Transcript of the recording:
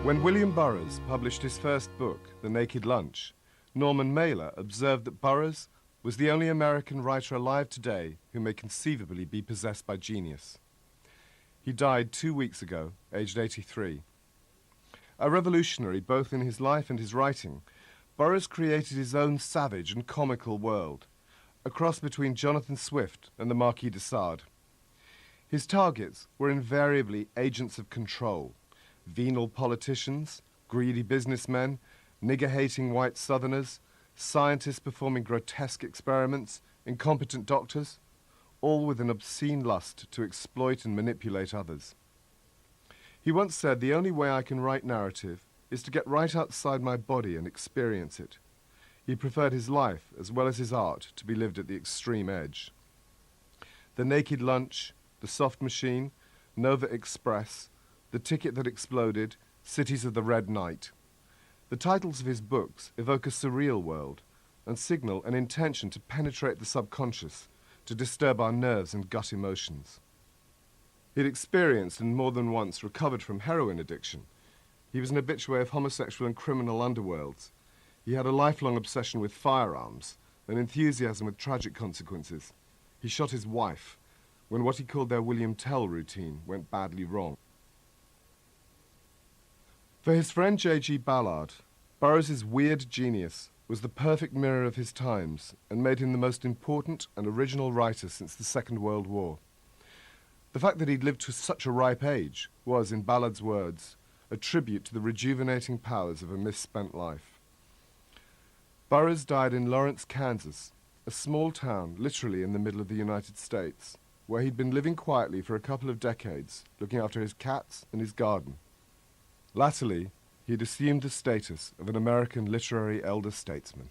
When William Burroughs published his first book, The Naked Lunch, Norman Mailer observed that Burroughs was the only American writer alive today who may conceivably be possessed by genius. He died 2 weeks ago, aged 83. A revolutionary both in his life and his writing, Burroughs created his own savage and comical world, a cross between Jonathan Swift and the Marquis de Sade. His targets were invariably agents of control, venal politicians, greedy businessmen, nigger-hating white Southerners, scientists performing grotesque experiments, incompetent doctors, all with an obscene lust to exploit and manipulate others. He once said, "The only way I can write narrative is to get right outside my body and experience it." He preferred his life, as well as his art, to be lived at the extreme edge. The Naked Lunch, The Soft Machine, Nova Express, The Ticket That Exploded, Cities of the Red Night. The titles of his books evoke a surreal world and signal an intention to penetrate the subconscious, to disturb our nerves and gut emotions. He had experienced and more than once recovered from heroin addiction. He was an habitué of homosexual and criminal underworlds. He had a lifelong obsession with firearms, an enthusiasm with tragic consequences. He shot his wife when what he called their William Tell routine went badly wrong. For his friend J.G. Ballard, Burroughs's weird genius was the perfect mirror of his times and made him the most important and original writer since the Second World War. The fact that he'd lived to such a ripe age was, in Ballard's words, a tribute to the rejuvenating powers of a misspent life. Burroughs died in Lawrence, Kansas, a small town literally in the middle of the United States, where he'd been living quietly for a couple of decades, looking after his cats and his garden. Latterly, he'd assumed the status of an American literary elder statesman.